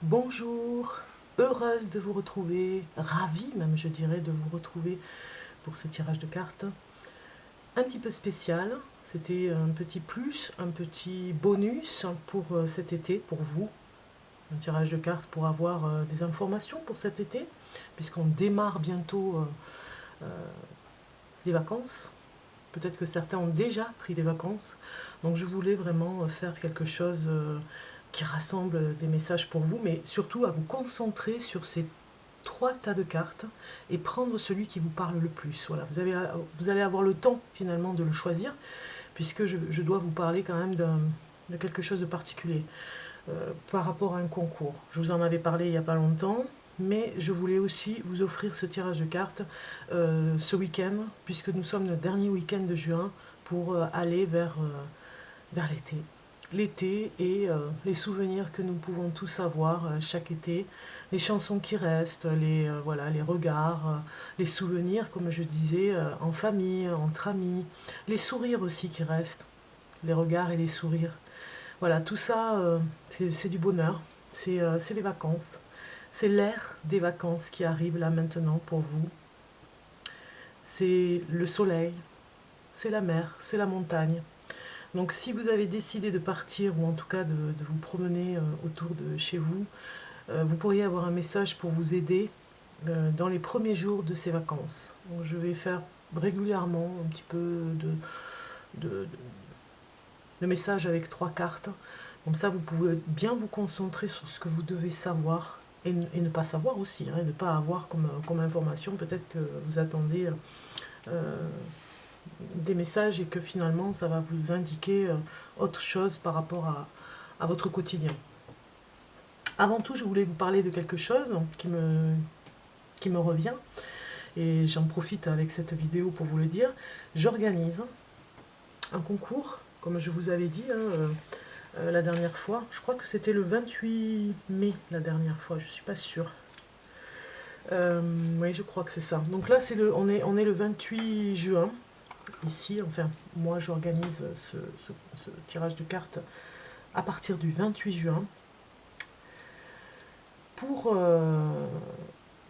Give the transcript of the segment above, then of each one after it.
Bonjour, heureuse de vous retrouver, ravie même je dirais de vous retrouver pour ce tirage de cartes. Un petit peu spécial, c'était un petit plus, un petit bonus pour cet été, pour vous. Un tirage de cartes pour avoir des informations pour cet été, puisqu'on démarre bientôt les vacances. Peut-être que certains ont déjà pris des vacances. Donc je voulais vraiment faire quelque chose qui rassemble des messages pour vous, mais surtout à vous concentrer sur ces trois tas de cartes et prendre celui qui vous parle le plus. Voilà, vous allez avoir le temps finalement de le choisir, puisque je dois vous parler quand même de quelque chose de particulier par rapport à un concours. Je vous en avais parlé il n'y a pas longtemps, mais je voulais aussi vous offrir ce tirage de cartes ce week-end, puisque nous sommes le dernier week-end de juin pour aller vers l'été. L'été et les souvenirs que nous pouvons tous avoir chaque été, les chansons qui restent, voilà, les regards, les souvenirs, comme je disais, en famille, entre amis, les sourires aussi qui restent, les regards et les sourires. Voilà, tout ça, c'est du bonheur, c'est les vacances, c'est l'ère des vacances qui arrive là maintenant pour vous. C'est le soleil, c'est la mer, c'est la montagne. Donc si vous avez décidé de partir ou en tout cas de vous promener autour de chez vous, vous pourriez avoir un message pour vous aider dans les premiers jours de ces vacances. Donc, je vais faire régulièrement un petit peu de, de messages avec trois cartes. Comme ça, vous pouvez bien vous concentrer sur ce que vous devez savoir et ne pas savoir aussi, hein, et ne pas avoir comme information. Peut-être que vous attendez euh, des messages et que finalement ça va vous indiquer autre chose par rapport à votre quotidien. Avant tout, je voulais vous parler de quelque chose qui me revient et j'en profite avec cette vidéo pour vous le dire. J'organise un concours, comme je vous avais dit la dernière fois. Je crois que c'était le 28 mai la dernière fois, je suis pas sûre. Oui, je crois que c'est ça. Donc là, on est le 28 juin. Ici, enfin, moi j'organise ce tirage de cartes à partir du 28 juin pour,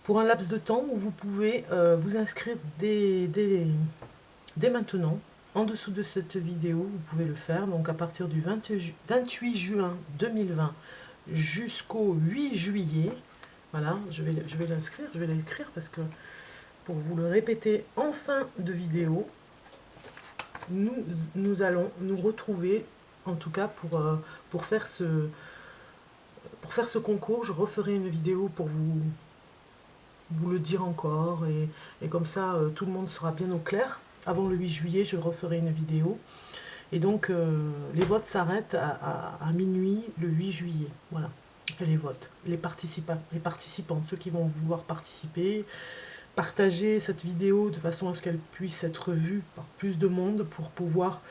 pour un laps de temps où vous pouvez vous inscrire dès maintenant. En dessous de cette vidéo, vous pouvez le faire. Donc à partir du 28 juin 2020 jusqu'au 8 juillet. Voilà, je vais l'inscrire, je vais l'écrire parce que pour vous le répéter en fin de vidéo, nous allons nous retrouver, en tout cas pour faire ce concours. Je referai une vidéo pour vous le dire encore, et comme ça tout le monde sera bien au clair. Avant le 8 juillet, je referai une vidéo. Et donc les votes s'arrêtent à minuit le 8 juillet. Voilà, enfin les votes, les participants, ceux qui vont vouloir participer. Partager cette vidéo de façon à ce qu'elle puisse être vue par plus de monde pour pouvoir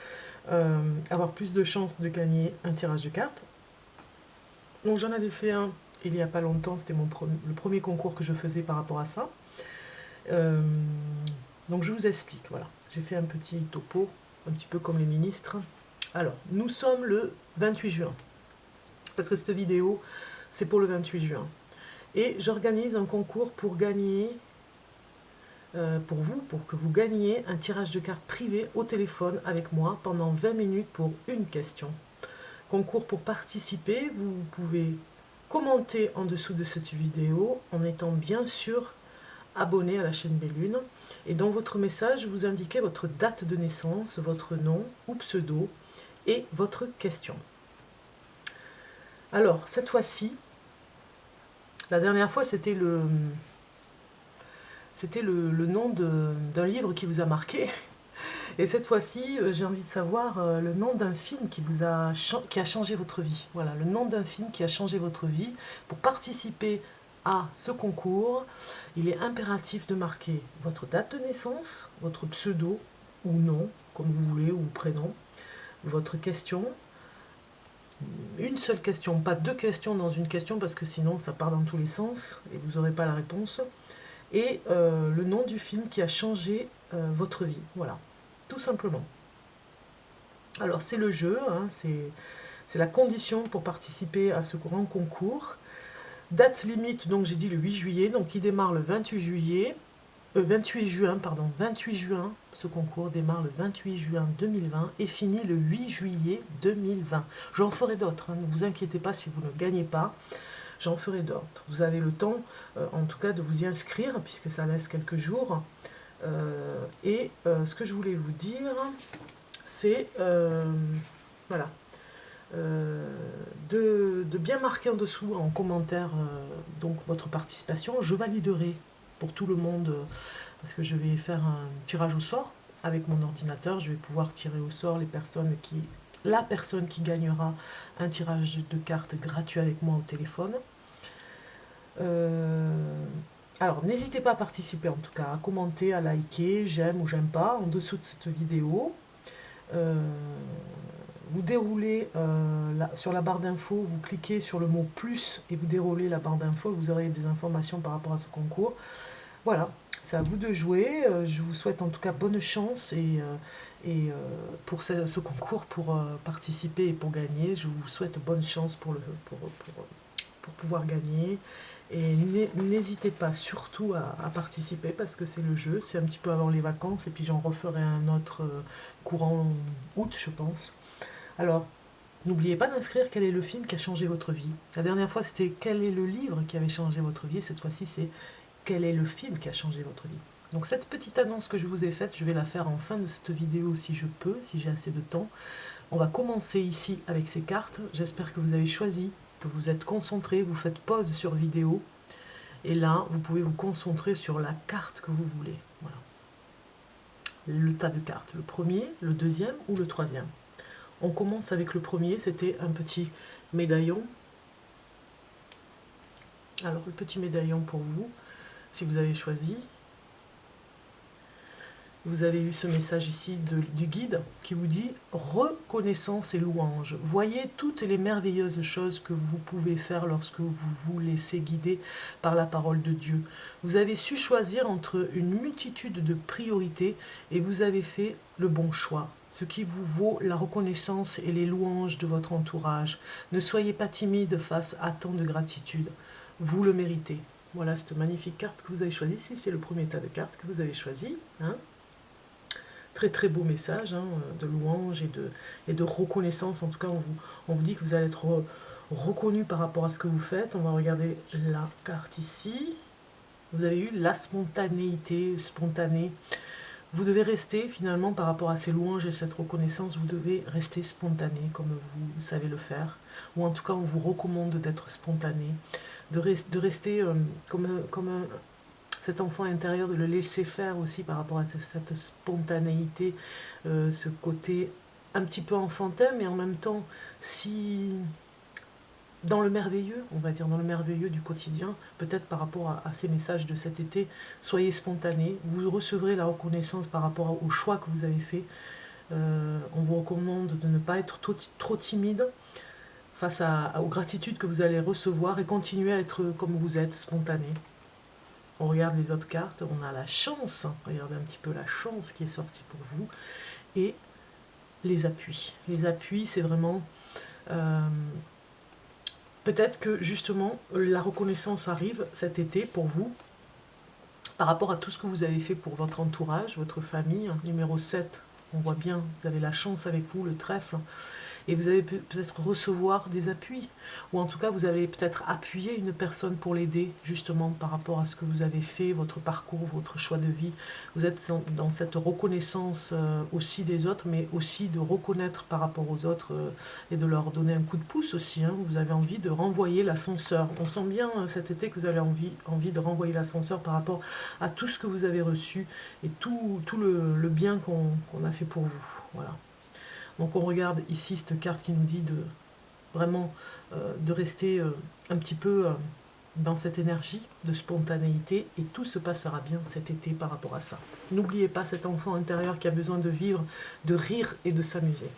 avoir plus de chances de gagner un tirage de cartes. Donc j'en avais fait un il n'y a pas longtemps, c'était le premier concours que je faisais par rapport à ça. Euh, donc je vous explique, voilà. J'ai fait un petit topo, un petit peu comme les ministres. Alors, nous sommes le 28 juin, parce que cette vidéo, c'est pour le 28 juin. Et j'organise un concours pour gagner pour vous, pour que vous gagniez un tirage de cartes privé au téléphone avec moi pendant 20 minutes pour une question. Concours pour participer, vous pouvez commenter en dessous de cette vidéo en étant bien sûr abonné à la chaîne Bellune. Et dans votre message, vous indiquez votre date de naissance, votre nom ou pseudo et votre question. Alors, cette fois-ci, la dernière fois, c'était le nom d'un livre qui vous a marqué. Et cette fois-ci, j'ai envie de savoir le nom d'un film qui a changé votre vie. Voilà, le nom d'un film qui a changé votre vie. Pour participer à ce concours, il est impératif de marquer votre date de naissance, votre pseudo ou nom, comme vous voulez, ou prénom, votre question. Une seule question, pas deux questions dans une question, parce que sinon ça part dans tous les sens et vous n'aurez pas la réponse. Et le nom du film qui a changé votre vie. Voilà, tout simplement. Alors c'est le jeu, hein, c'est la condition pour participer à ce grand concours. Date limite, donc j'ai dit le 8 juillet, donc il démarre le 28 juillet, 28 juin, pardon, 28 juin, ce concours démarre le 28 juin 2020 et finit le 8 juillet 2020. J'en ferai d'autres, hein, ne vous inquiétez pas si vous ne gagnez pas, j'en ferai d'autres. Vous avez le temps, en tout cas, de vous y inscrire, puisque ça laisse quelques jours. Ce que je voulais vous dire, c'est, voilà, de bien marquer en dessous, en commentaire, donc votre participation. Je validerai pour tout le monde, parce que je vais faire un tirage au sort avec mon ordinateur. Je vais pouvoir tirer au sort la personne qui gagnera un tirage de cartes gratuit avec moi au téléphone. Alors, n'hésitez pas à participer, en tout cas, à commenter, à liker, j'aime ou j'aime pas, en dessous de cette vidéo. Vous déroulez sur la barre d'infos, vous cliquez sur le mot plus et vous déroulez la barre d'infos, vous aurez des informations par rapport à ce concours. Voilà, c'est à vous de jouer. Je vous souhaite en tout cas bonne chance pour ce concours, pour participer et pour gagner. Je vous souhaite bonne chance pour pouvoir gagner. Et n'hésitez pas surtout à participer parce que c'est le jeu, c'est un petit peu avant les vacances et puis j'en referai un autre courant août, je pense. Alors, n'oubliez pas d'inscrire quel est le film qui a changé votre vie. La dernière fois, c'était quel est le livre qui avait changé votre vie. Cette fois-ci, c'est quel est le film qui a changé votre vie. Donc cette petite annonce que je vous ai faite, je vais la faire en fin de cette vidéo si je peux, si j'ai assez de temps. On va commencer ici avec ces cartes. J'espère que vous avez choisi, que vous êtes concentré, vous faites pause sur vidéo. Et là, vous pouvez vous concentrer sur la carte que vous voulez. Voilà. Le tas de cartes, le premier, le deuxième ou le troisième. On commence avec le premier, c'était un petit médaillon. Alors, le petit médaillon pour vous, si vous avez choisi. Vous avez eu ce message ici du guide qui vous dit « Reconnaissance et louange. Voyez toutes les merveilleuses choses que vous pouvez faire lorsque vous vous laissez guider par la parole de Dieu. Vous avez su choisir entre une multitude de priorités et vous avez fait le bon choix, ce qui vous vaut la reconnaissance et les louanges de votre entourage. Ne soyez pas timide face à tant de gratitude. Vous le méritez. » Voilà cette magnifique carte que vous avez choisie. Ici, c'est le premier tas de cartes que vous avez choisi. Hein. Très très beau message hein, de louange et de reconnaissance. En tout cas, on vous dit que vous allez être reconnu par rapport à ce que vous faites. On va regarder la carte ici. Vous avez eu la spontanéité, spontanée. Vous devez rester finalement par rapport à ces louanges et cette reconnaissance, vous devez rester spontané comme vous savez le faire. Ou en tout cas, on vous recommande d'être spontané, de rester comme cet enfant intérieur, de le laisser faire aussi par rapport à cette spontanéité, ce côté un petit peu enfantin, mais en même temps, si dans le merveilleux, on va dire dans le merveilleux du quotidien, peut-être par rapport à ces messages de cet été, soyez spontané, vous recevrez la reconnaissance par rapport au choix que vous avez fait. On vous recommande de ne pas être trop timide face aux gratitudes que vous allez recevoir et continuer à être comme vous êtes, spontané. On regarde les autres cartes, on a la chance, regardez un petit peu la chance qui est sortie pour vous, et les appuis. Les appuis, c'est vraiment... peut-être que justement, la reconnaissance arrive cet été pour vous, par rapport à tout ce que vous avez fait pour votre entourage, votre famille. Numéro 7, on voit bien, vous avez la chance avec vous, le trèfle. Et vous allez peut-être recevoir des appuis, ou en tout cas vous allez peut-être appuyer une personne pour l'aider, justement par rapport à ce que vous avez fait, votre parcours, votre choix de vie. Vous êtes dans cette reconnaissance aussi des autres, mais aussi de reconnaître par rapport aux autres et de leur donner un coup de pouce aussi. Hein. Vous avez envie de renvoyer l'ascenseur. On sent bien cet été que vous avez envie de renvoyer l'ascenseur par rapport à tout ce que vous avez reçu et tout le bien qu'on a fait pour vous. Voilà. Donc on regarde ici cette carte qui nous dit de vraiment de rester un petit peu dans cette énergie de spontanéité et tout se passera bien cet été par rapport à ça. N'oubliez pas cet enfant intérieur qui a besoin de vivre, de rire et de s'amuser.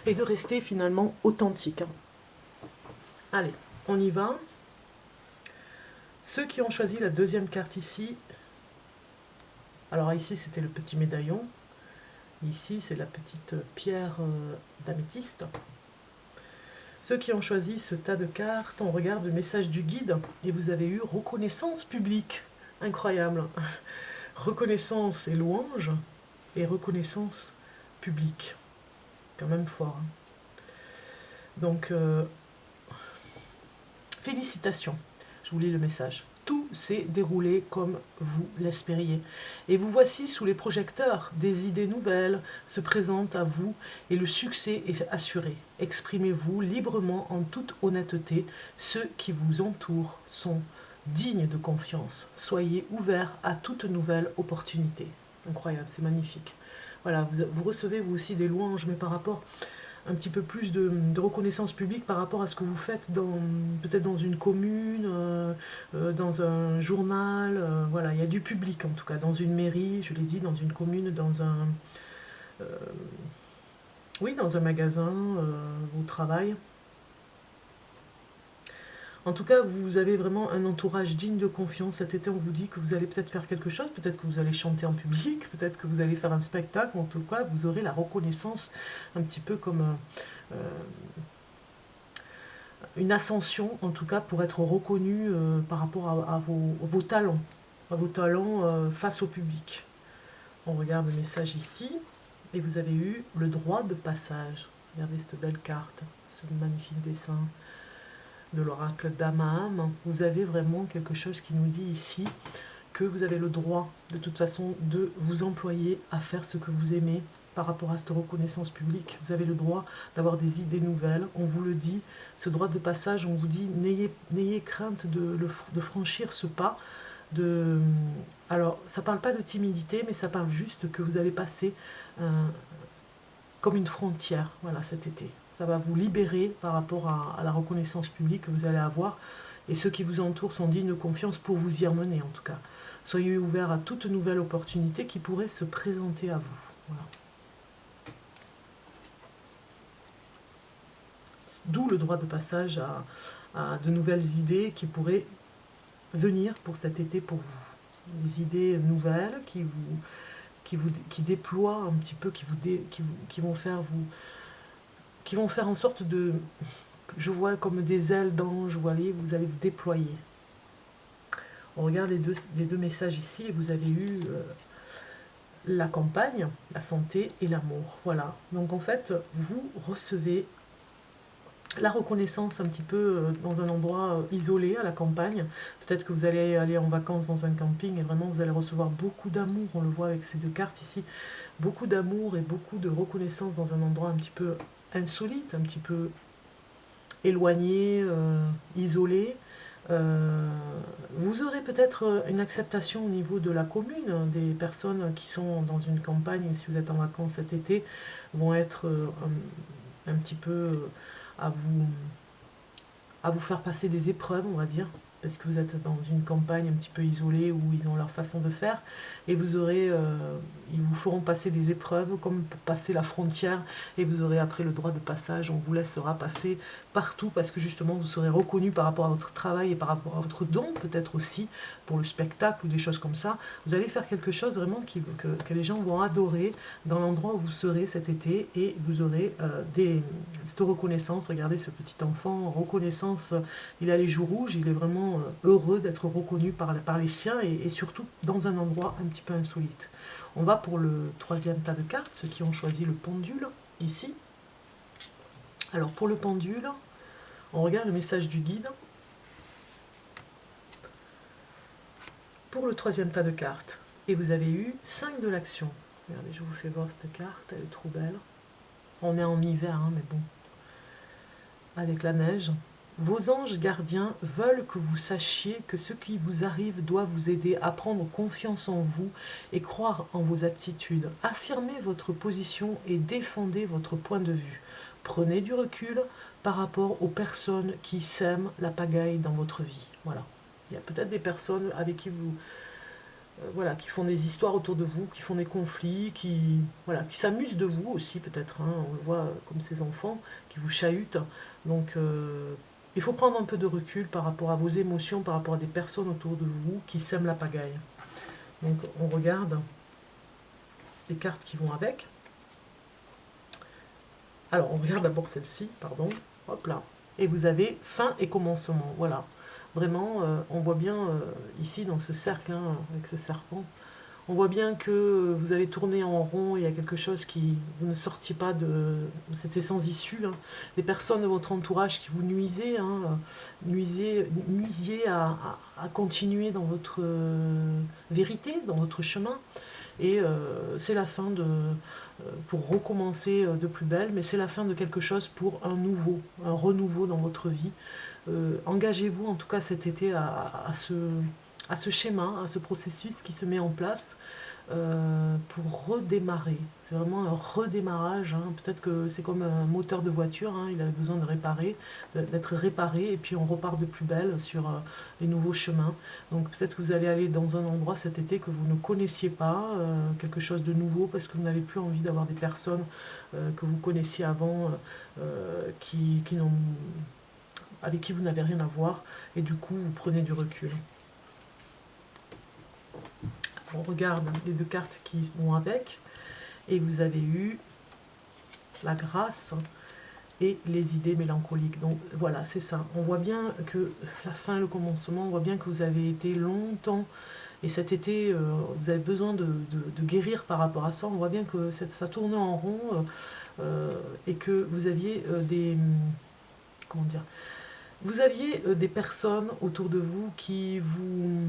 Et de rester finalement authentique. Hein. Allez, on y va. Ceux qui ont choisi la deuxième carte ici, alors ici c'était le petit médaillon. Ici, c'est la petite pierre d'améthyste. Ceux qui ont choisi ce tas de cartes, on regarde le message du guide et vous avez eu reconnaissance publique. Incroyable. Reconnaissance et louange et reconnaissance publique. Quand même fort. Hein. Donc, félicitations. Je vous lis le message. Tout s'est déroulé comme vous l'espériez. Et vous voici sous les projecteurs. Des idées nouvelles se présentent à vous et le succès est assuré. Exprimez-vous librement en toute honnêteté. Ceux qui vous entourent sont dignes de confiance. Soyez ouverts à toute nouvelle opportunité. Incroyable, c'est magnifique. Voilà, vous recevez vous aussi des louanges, mais par rapport un petit peu plus de reconnaissance publique par rapport à ce que vous faites peut-être dans une commune, dans un journal, voilà, il y a du public en tout cas, dans une mairie, je l'ai dit, dans une commune, euh, oui, dans un magasin, au travail. En tout cas, vous avez vraiment un entourage digne de confiance. Cet été, on vous dit que vous allez peut-être faire quelque chose, peut-être que vous allez chanter en public, peut-être que vous allez faire un spectacle. En tout cas, vous aurez la reconnaissance un petit peu comme une ascension, en tout cas, pour être reconnu par rapport à vos talents, face au public. On regarde le message ici, et vous avez eu le droit de passage. Regardez cette belle carte, ce magnifique dessin de l'oracle d'Amaham. Vous avez vraiment quelque chose qui nous dit ici que vous avez le droit, de toute façon, de vous employer à faire ce que vous aimez par rapport à cette reconnaissance publique. Vous avez le droit d'avoir des idées nouvelles. On vous le dit, ce droit de passage, on vous dit, n'ayez crainte de franchir ce pas. Alors, ça ne parle pas de timidité, mais ça parle juste que vous allez passer comme une frontière, voilà, cet été. Ça va vous libérer par rapport à la reconnaissance publique que vous allez avoir. Et ceux qui vous entourent sont dignes de confiance pour vous y emmener, en tout cas. Soyez ouverts à toute nouvelle opportunité qui pourrait se présenter à vous. Voilà. D'où le droit de passage à de nouvelles idées qui pourraient venir pour cet été pour vous. Des idées nouvelles qui déploient un petit peu, qui vont faire en sorte de... Je vois comme des ailes d'ange, vous allez vous déployer. On regarde les deux messages ici et vous avez eu la campagne, la santé et l'amour. Voilà. Donc en fait, vous recevez la reconnaissance un petit peu dans un endroit isolé, à la campagne. Peut-être que vous allez aller en vacances dans un camping et vraiment vous allez recevoir beaucoup d'amour. On le voit avec ces deux cartes ici. Beaucoup d'amour et beaucoup de reconnaissance dans un endroit un petit peu insolite, un petit peu éloigné, isolé. Vous aurez peut-être une acceptation au niveau de la commune, des personnes qui sont dans une campagne, si vous êtes en vacances cet été, vont être un petit peu à vous faire passer des épreuves, on va dire, parce que vous êtes dans une campagne un petit peu isolée où ils ont leur façon de faire, et ils vous feront passer des épreuves comme pour passer la frontière, et vous aurez après le droit de passage, on vous laissera passer partout, parce que justement vous serez reconnu par rapport à votre travail et par rapport à votre don, peut-être aussi pour le spectacle ou des choses comme ça. Vous allez faire quelque chose vraiment que les gens vont adorer dans l'endroit où vous serez cet été, et vous aurez cette reconnaissance. Regardez ce petit enfant, reconnaissance, il a les joues rouges, il est vraiment heureux d'être reconnu par les siens, et surtout dans un endroit un petit peu insolite. On va pour le troisième tas de cartes, ceux qui ont choisi le pendule, ici. Alors pour le pendule, on regarde le message du guide. Pour le troisième tas de cartes, et vous avez eu 5 de l'action. Regardez, je vous fais voir cette carte, elle est trop belle. On est en hiver, hein, mais bon. Avec la neige. Vos anges gardiens veulent que vous sachiez que ce qui vous arrive doit vous aider à prendre confiance en vous et croire en vos aptitudes. Affirmez votre position et défendez votre point de vue. Prenez du recul par rapport aux personnes qui sèment la pagaille dans votre vie. Voilà. Il y a peut-être des personnes avec qui vous... voilà, qui font des histoires autour de vous, qui font des conflits, qui s'amusent de vous aussi peut-être, hein, on le voit comme ces enfants qui vous chahutent. Donc il faut prendre un peu de recul par rapport à vos émotions, par rapport à des personnes autour de vous qui sèment la pagaille. Donc on regarde les cartes qui vont avec. Alors on regarde d'abord celle-ci, pardon, hop là. Et vous avez fin et commencement. Voilà. Vraiment, on voit bien ici dans ce cercle, hein, avec ce serpent, on voit bien que vous avez tourné en rond, il y a quelque chose qui... Vous ne sortiez pas de... C'était sans issue. Hein. Des personnes de votre entourage qui vous nuisaient, hein, nuisiez à continuer dans votre vérité, dans votre chemin. Et c'est la fin de... pour recommencer de plus belle, mais c'est la fin de quelque chose pour un renouveau dans votre vie. Engagez-vous en tout cas cet été à ce schéma, à ce processus qui se met en place pour redémarrer. C'est vraiment un redémarrage. Hein. Peut-être que c'est comme un moteur de voiture, hein. Il a besoin de d'être réparé, et puis on repart de plus belle sur les nouveaux chemins. Donc peut-être que vous allez aller dans un endroit cet été que vous ne connaissiez pas, quelque chose de nouveau, parce que vous n'avez plus envie d'avoir des personnes que vous connaissiez avant, qui n'ont avec qui vous n'avez rien à voir, et du coup vous prenez du recul. On regarde les deux cartes qui vont avec, et vous avez eu la grâce et les idées mélancoliques. Donc voilà, c'est ça. On voit bien que la fin, le commencement, on voit bien que vous avez été longtemps, et cet été, vous avez besoin de guérir par rapport à ça. On voit bien que ça tournait en rond, et que vous aviez des... comment dire, vous aviez des personnes autour de vous qui vous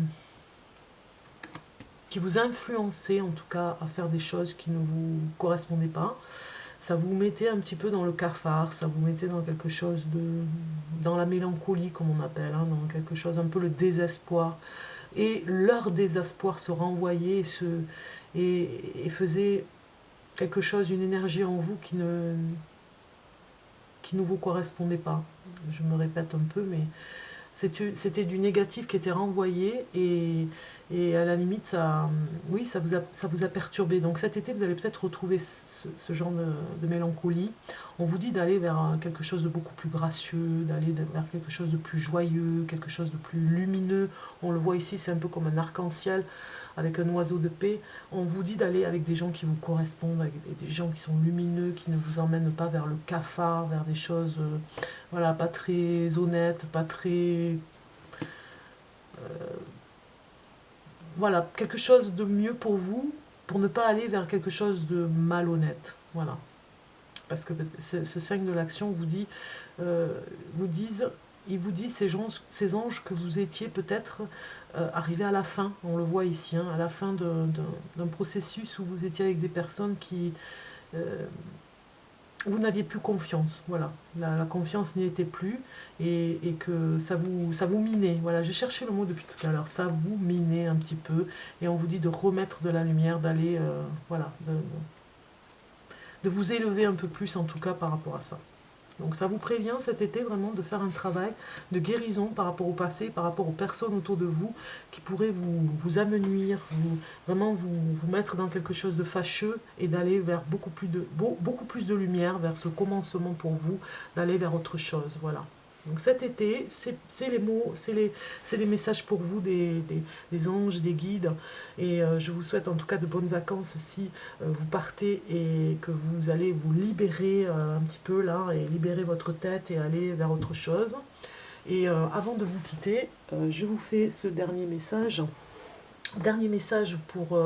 influençaient en tout cas à faire des choses qui ne vous correspondaient pas. Ça vous mettait un petit peu dans le cafard, ça vous mettait dans quelque chose de... dans la mélancolie comme on appelle, hein, dans quelque chose, un peu le désespoir. Et leur désespoir se renvoyait et faisait quelque chose, une énergie en vous qui ne vous correspondait pas. Je me répète un peu, mais c'était du négatif qui était renvoyé, et à la limite, oui, ça vous a perturbé. Donc cet été, vous allez peut-être retrouver ce genre de mélancolie. On vous dit d'aller vers quelque chose de beaucoup plus gracieux, d'aller vers quelque chose de plus joyeux, quelque chose de plus lumineux. On le voit ici, c'est un peu comme un arc-en-ciel avec un oiseau de paix. On vous dit d'aller avec des gens qui vous correspondent, avec des gens qui sont lumineux, qui ne vous emmènent pas vers le cafard, vers des choses voilà, pas très honnêtes, pas très... voilà, quelque chose de mieux pour vous, pour ne pas aller vers quelque chose de malhonnête. Voilà. Parce que ce 5 de l'action vous dit, il vous dit ces anges que vous étiez peut-être arrivés à la fin, on le voit ici, hein, à la fin d'un processus où vous étiez avec des personnes qui... vous n'aviez plus confiance, voilà. La confiance n'y était plus, et que ça vous minait. Voilà, j'ai cherché le mot depuis tout à l'heure, ça vous minait un petit peu, et on vous dit de remettre de la lumière, d'aller, voilà, de vous élever un peu plus en tout cas par rapport à ça. Donc ça vous prévient cet été vraiment de faire un travail de guérison par rapport au passé, par rapport aux personnes autour de vous qui pourraient vous amenuire, vraiment vous mettre dans quelque chose de fâcheux, et d'aller vers beaucoup plus de lumière, vers ce commencement pour vous, d'aller vers autre chose. Voilà. Donc cet été, c'est les mots, c'est les messages pour vous des anges, des guides. Et je vous souhaite en tout cas de bonnes vacances si vous partez et que vous allez vous libérer un petit peu là, et libérer votre tête et aller vers autre chose. Et avant de vous quitter, je vous fais ce dernier message. Dernier message pour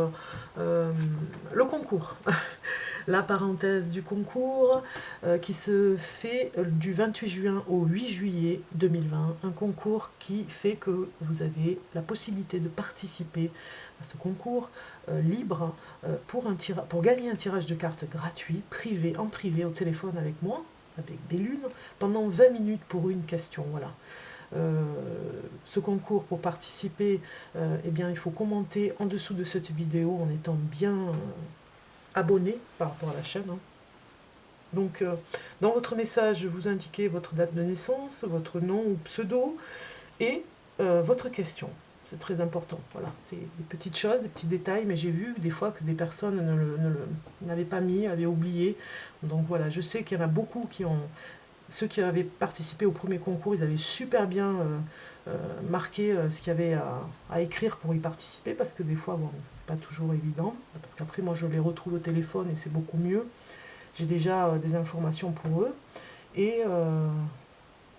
le concours. La parenthèse du concours qui se fait du 28 juin au 8 juillet 2020. Un concours qui fait que vous avez la possibilité de participer à ce concours libre pour gagner un tirage de cartes gratuit, en privé, au téléphone avec moi, avec Bellune, pendant 20 minutes pour une question. Voilà. Ce concours, pour participer, eh bien, il faut commenter en dessous de cette vidéo en étant bien abonné par rapport à la chaîne. Hein. Donc, dans votre message, vous indiquez votre date de naissance, votre nom ou pseudo, et votre question. C'est très important. Voilà, c'est des petites choses, des petits détails, mais j'ai vu des fois que des personnes n'avaient pas mis, avaient oublié. Donc voilà, je sais qu'il y en a beaucoup qui ont... Ceux qui avaient participé au premier concours, ils avaient super bien marqué ce qu'il y avait à écrire pour y participer, parce que des fois, bon, c'est pas toujours évident, parce qu'après, moi, je les retrouve au téléphone et c'est beaucoup mieux. J'ai déjà des informations pour eux. Et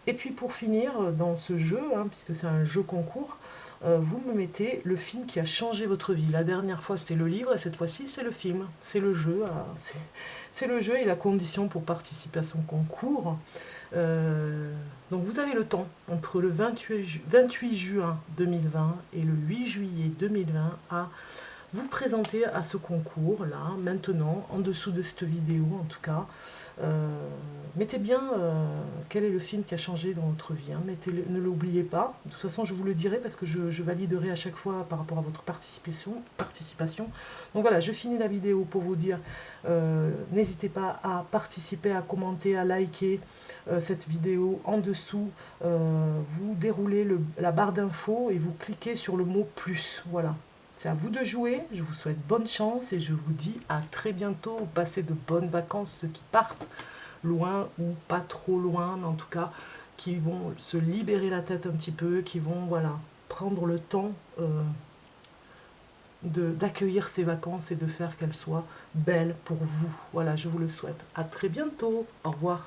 Et puis pour finir, dans ce jeu, hein, puisque c'est un jeu concours, vous me mettez le film qui a changé votre vie. La dernière fois c'était le livre et cette fois-ci c'est le film, c'est le jeu. C'est le jeu et la condition pour participer à son concours. Donc vous avez le temps entre le 28 juin 2020 et le 8 juillet 2020 à vous présenter à ce concours là, maintenant, en dessous de cette vidéo en tout cas. Euh, Mettez bien quel est le film qui a changé dans votre vie, hein. Ne l'oubliez pas. De toute façon, je vous le dirai parce que je validerai à chaque fois par rapport à votre participation. Donc voilà, je finis la vidéo pour vous dire, n'hésitez pas à participer, à commenter, à liker cette vidéo. En dessous, vous déroulez la barre d'infos et vous cliquez sur le mot plus. Voilà. C'est à vous de jouer, je vous souhaite bonne chance et je vous dis à très bientôt. Passez de bonnes vacances, ceux qui partent loin ou pas trop loin, mais en tout cas qui vont se libérer la tête un petit peu, qui vont voilà, prendre le temps d'accueillir ces vacances et de faire qu'elles soient belles pour vous. Voilà, je vous le souhaite. À très bientôt. Au revoir.